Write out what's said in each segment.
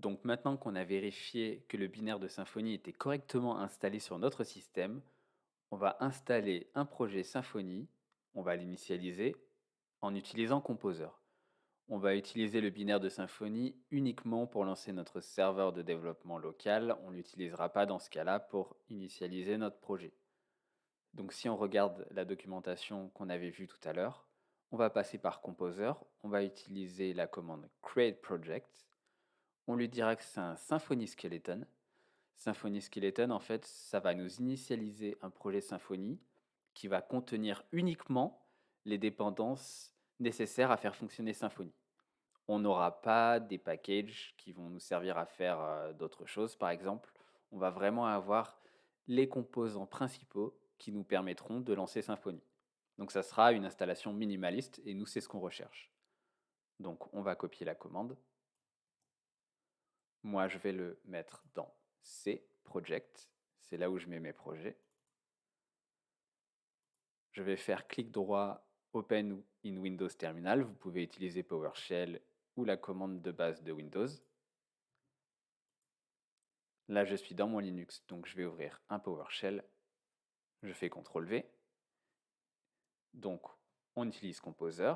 Donc maintenant qu'on a vérifié que le binaire de Symfony était correctement installé sur notre système, on va installer un projet Symfony, on va l'initialiser en utilisant Composer. On va utiliser le binaire de Symfony uniquement pour lancer notre serveur de développement local. On ne l'utilisera pas dans ce cas-là pour initialiser notre projet. Donc si on regarde la documentation qu'on avait vue tout à l'heure, on va passer par Composer, on va utiliser la commande create project. On lui dira que c'est un Symfony Skeleton. Symfony Skeleton, en fait, ça va nous initialiser un projet Symfony qui va contenir uniquement les dépendances nécessaires à faire fonctionner Symfony. On n'aura pas des packages qui vont nous servir à faire d'autres choses, par exemple. On va vraiment avoir les composants principaux qui nous permettront de lancer Symfony. Donc ça sera une installation minimaliste et nous, c'est ce qu'on recherche. Donc on va copier la commande. Moi, je vais le mettre dans C, Project. C'est là où je mets mes projets. Je vais faire clic droit, Open in Windows Terminal. Vous pouvez utiliser PowerShell ou la commande de base de Windows. Là, je suis dans mon Linux, donc je vais ouvrir un PowerShell. Je fais CTRL-V. Donc, on utilise Composer.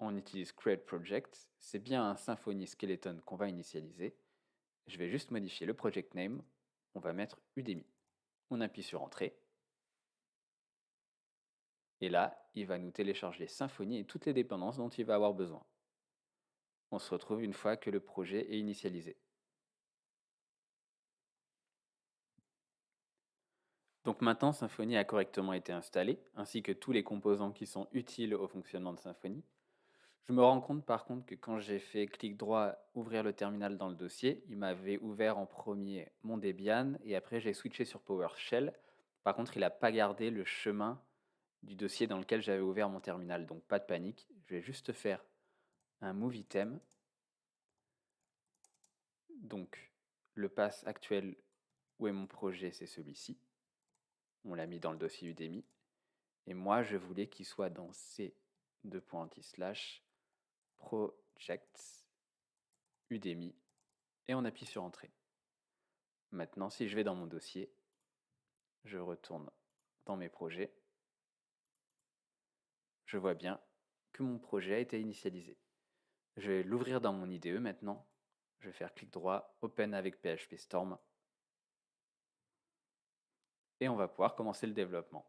On utilise Create Project. C'est bien un Symfony Skeleton qu'on va initialiser. Je vais juste modifier le project name. On va mettre Udemy. On appuie sur Entrée. Et là, il va nous télécharger Symfony et toutes les dépendances dont il va avoir besoin. On se retrouve une fois que le projet est initialisé. Donc maintenant, Symfony a correctement été installé, ainsi que tous les composants qui sont utiles au fonctionnement de Symfony. Je me rends compte par contre que quand j'ai fait clic droit, ouvrir le terminal dans le dossier, il m'avait ouvert en premier mon Debian et après j'ai switché sur PowerShell. Par contre, il n'a pas gardé le chemin du dossier dans lequel j'avais ouvert mon terminal, donc pas de panique. Je vais juste faire un move item. Donc le pass actuel où est mon projet, c'est celui-ci. On l'a mis dans le dossier Udemy. Et moi, je voulais qu'il soit dans c:/projects Udemy et on appuie sur Entrée. Maintenant, si je vais dans mon dossier, je retourne dans mes projets, je vois bien que mon projet a été initialisé. Je vais l'ouvrir dans mon IDE maintenant. Je vais faire clic droit, Open avec PHP Storm et on va pouvoir commencer le développement.